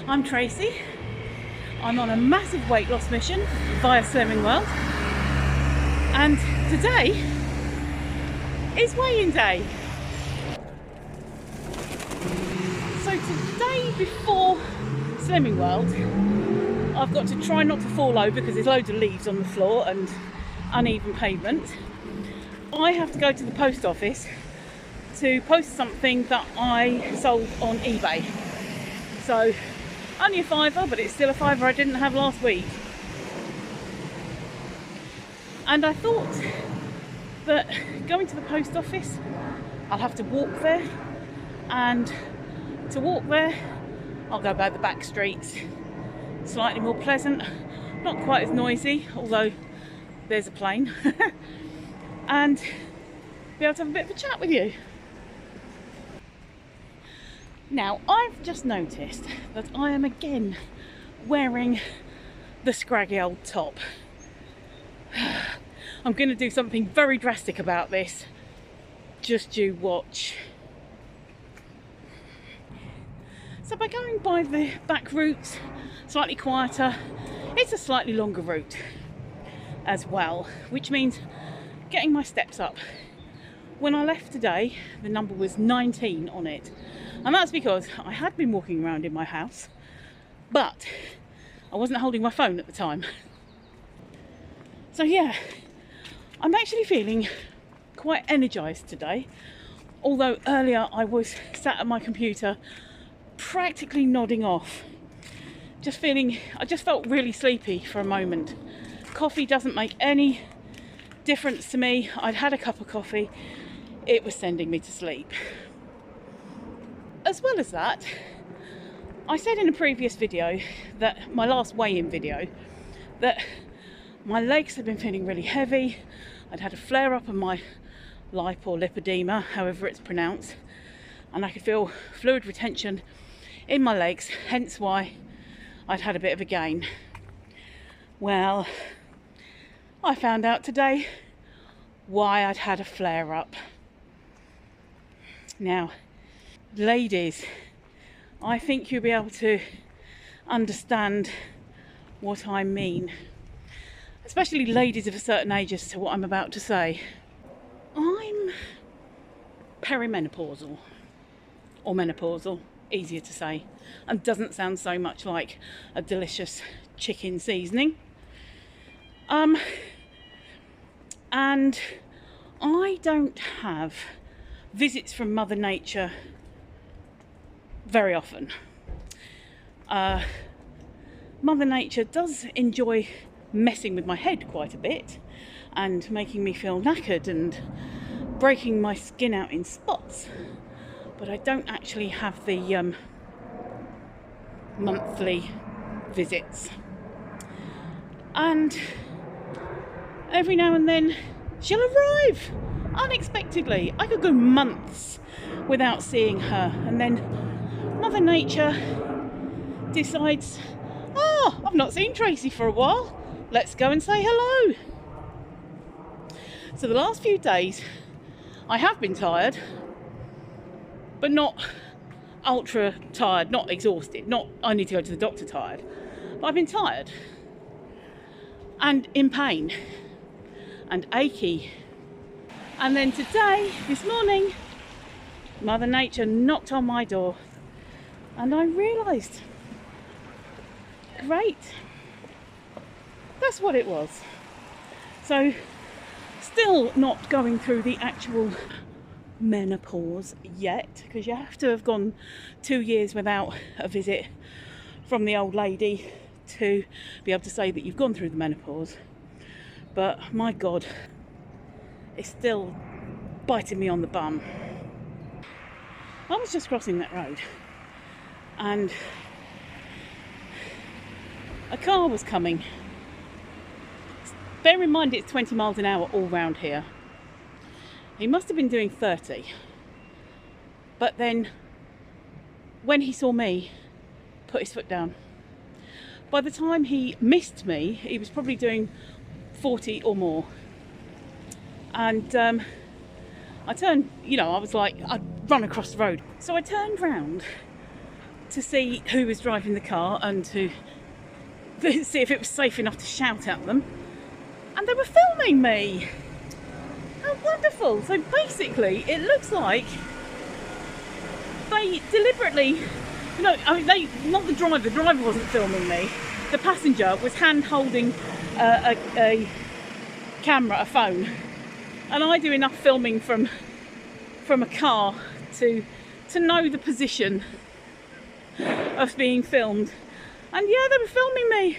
I'm Tracy. I'm on a massive weight loss mission via Slimming World, and today is weigh-in day. So today before Slimming World, I've got to try not to fall over because there's loads of leaves on the floor and uneven pavement. I have to go to the post office to post something that I sold on eBay. So only a £5, but it's still a £5 I didn't have last week. And I thought that going to the post office, I'll have to walk there, and to walk there, I'll go by the back streets. Slightly more pleasant, not quite as noisy, although there's a plane, and be able to have a bit of a chat with you. Now, I've just noticed that I am again wearing the scraggy old top. I'm going to do something very drastic about this. Just you watch. So by going by the back routes, slightly quieter, it's a slightly longer route as well, which means getting my steps up. When I left today, the number was 19 on it. And that's because I had been walking around in my house, but I wasn't holding my phone at the time. So yeah, I'm actually feeling quite energised today. Although earlier I was sat at my computer practically nodding off. I just felt really sleepy for a moment. Coffee doesn't make any difference to me. I'd had a cup of coffee. It was sending me to sleep. As well as that, I said in a previous video, that my last weigh-in video, that my legs had been feeling really heavy. I'd had a flare-up of my lip or lipedema, however it's pronounced, and I could feel fluid retention in my legs, hence why I'd had a bit of a gain. Well, I found out today why I'd had a flare-up. Now, ladies, I think you'll be able to understand what I mean, especially ladies of a certain age, as to what I'm about to say. I'm perimenopausal, or menopausal, easier to say, and doesn't sound so much like a delicious chicken seasoning. And I don't have visits from Mother Nature very often. Mother Nature does enjoy messing with my head quite a bit and making me feel knackered and breaking my skin out in spots, but I don't actually have the monthly visits. And every now and then she'll arrive unexpectedly. I could go months without seeing her, and then Mother Nature decides, oh, I've not seen Tracy for a while, let's go and say hello. So the last few days I have been tired, but not ultra tired, not exhausted, not I need to go to the doctor tired, but I've been tired and in pain and achy. And then today, this morning, Mother Nature knocked on my door, and I realised, great, that's what it was. So, still not going through the actual menopause yet, because you have to have gone 2 years without a visit from the old lady to be able to say that you've gone through the menopause. But my God, it's still biting me on the bum. I was just crossing that road and a car was coming. Bear in mind it's 20 miles an hour all round here. He must have been doing 30. But then when he saw me, put his foot down. By the time he missed me, he was probably doing 40 or more. And I turned, I was like, I'd run across the road. So I turned round to see who was driving the car and to see if it was safe enough to shout at them. And they were filming me. How wonderful. So basically, it looks like they deliberately, I mean, not the driver wasn't filming me. The passenger was hand holding a camera, a phone. And I do enough filming from a car to know the position of being filmed. And yeah, they were filming me.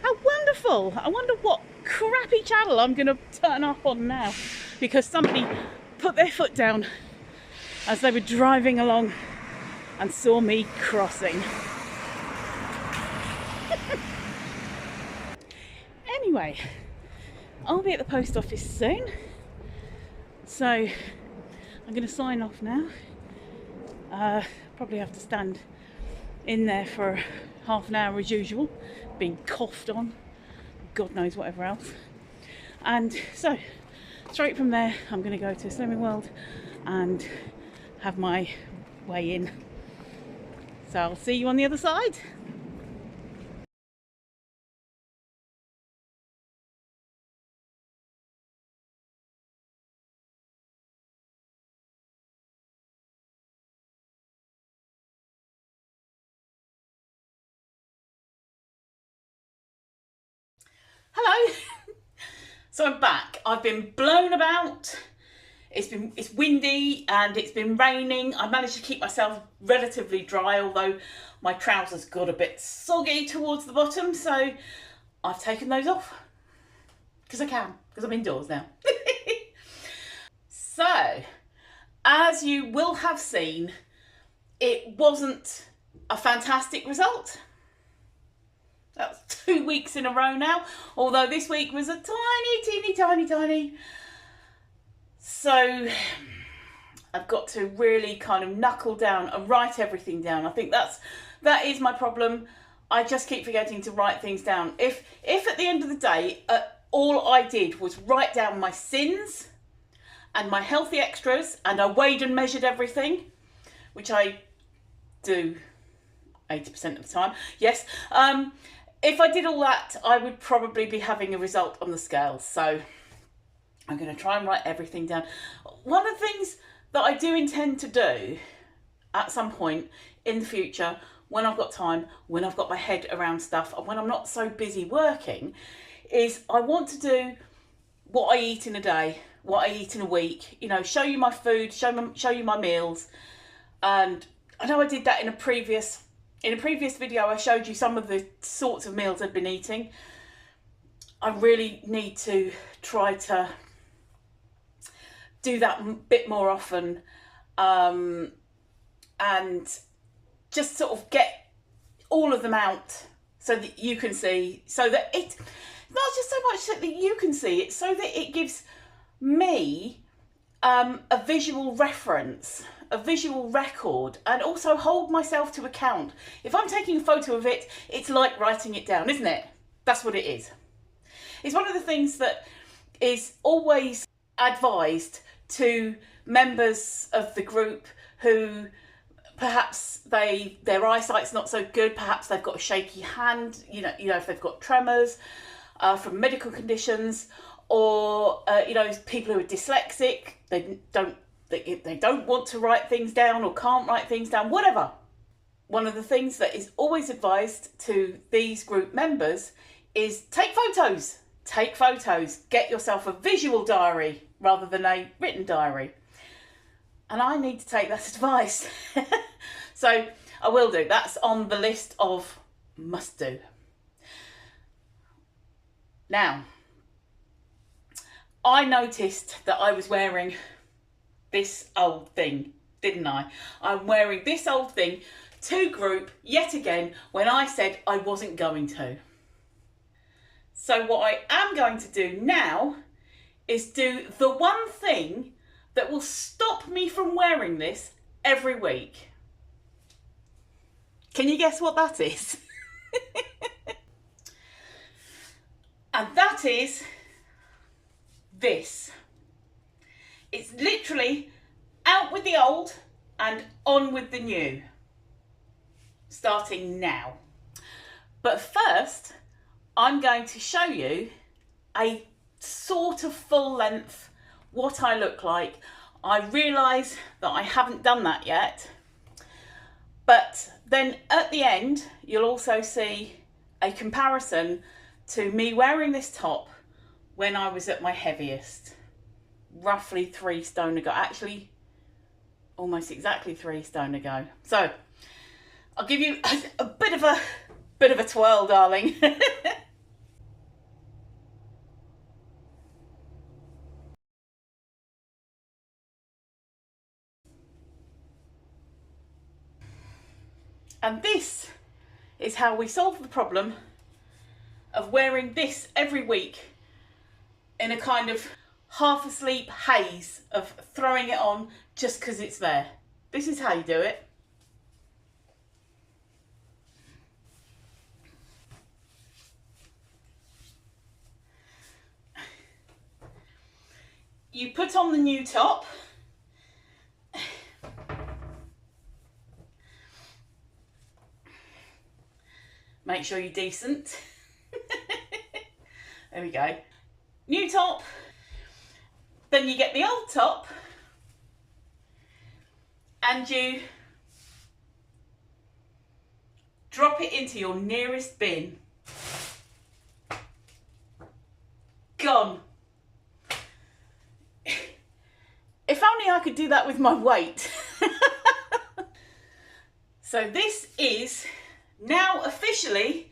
How wonderful. I wonder what crappy channel I'm going to turn up on now, because somebody put their foot down as they were driving along and saw me crossing. Anyway, I'll be at the post office soon, so I'm going to sign off now. Probably have to stand in there for half an hour as usual, being coughed on, God knows whatever else. And so straight from there I'm going to go to Slimming World and have my way in. So I'll see you on the other side. Hello. So I'm back. I've been blown about. It's windy and it's been raining. I managed to keep myself relatively dry, although my trousers got a bit soggy towards the bottom, so I've taken those off because I can, because I'm indoors now. So, as you will have seen, it wasn't a fantastic result. That's 2 weeks in a row now, although this week was a tiny. So I've got to really kind of knuckle down and write everything down. I think that is my problem. I just keep forgetting to write things down. If at the end of the day, all I did was write down my sins and my healthy extras, and I weighed and measured everything, which I do 80% of the time, yes. If I did all that, I would probably be having a result on the scales. So I'm going to try and write everything down. One of the things that I do intend to do at some point in the future, when I've got time, when I've got my head around stuff, and when I'm not so busy working, is I want to do what I eat in a day, what I eat in a week. Show you my food, show you my meals. And I know I did that in a previous video. I showed you some of the sorts of meals I've been eating. I really need to try to do that a bit more often, and just sort of get all of them out so that you can see, so that it's not just so much so that you can see it, so that it gives me a visual reference, a visual record, and also hold myself to account. If I'm taking a photo of it, it's like writing it down, isn't it? That's what it is. It's one of the things that is always advised to members of the group who perhaps their eyesight's not so good, perhaps they've got a shaky hand, if they've got tremors from medical conditions, or people who are dyslexic, they don't want to write things down or can't write things down, whatever. One of the things that is always advised to these group members is take photos. Take photos. Get yourself a visual diary rather than a written diary. And I need to take that advice. So I will do. That's on the list of must do. Now, I noticed that I was wearing this old thing, didn't I? I'm wearing this old thing to group yet again when I said I wasn't going to. So what I am going to do now is do the one thing that will stop me from wearing this every week. Can you guess what that is? And that is this. It's literally out with the old and on with the new. starting now. But first, I'm going to show you a sort of full length, what I look like. I realise that I haven't done that yet, but then at the end, you'll also see a comparison to me wearing this top when I was at my heaviest, roughly 3 stone ago, actually almost exactly 3 stone ago. So I'll give you a bit of a twirl, darling. And this is how we solve the problem of wearing this every week in a kind of half asleep haze of throwing it on just because it's there. This is how you do it. You put on the new top. Make sure you're decent. There we go. New top. Then you get the old top and you drop it into your nearest bin. Gone. If only I could do that with my weight. So this is now officially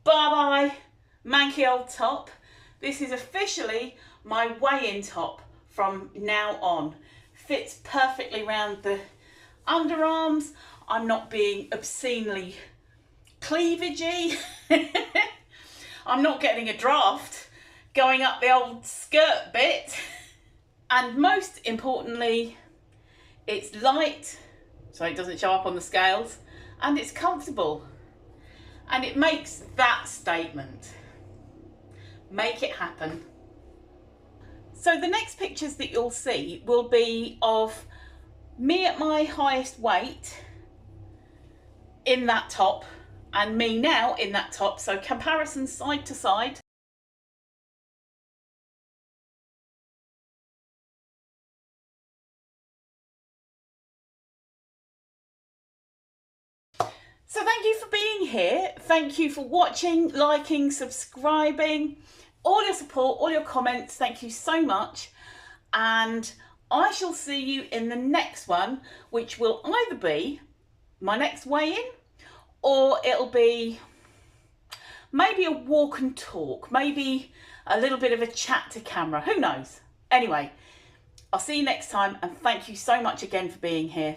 bye-bye manky old top. This is officially my weigh-in top from now on. Fits perfectly round the underarms. I'm not being obscenely cleavagey. I'm not getting a draft going up the old skirt bit. And most importantly, it's light, so it doesn't show up on the scales, and it's comfortable. And it makes that statement. Make it happen. So the next pictures that you'll see will be of me at my highest weight in that top and me now in that top, so comparison side to side. So thank you for being here. Thank you for watching, liking, subscribing, all your support, all your comments. Thank you so much. And I shall see you in the next one, which will either be my next weigh-in or it'll be maybe a walk and talk, maybe a little bit of a chat to camera. Who knows? Anyway, I'll see you next time and thank you so much again for being here.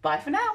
Bye for now.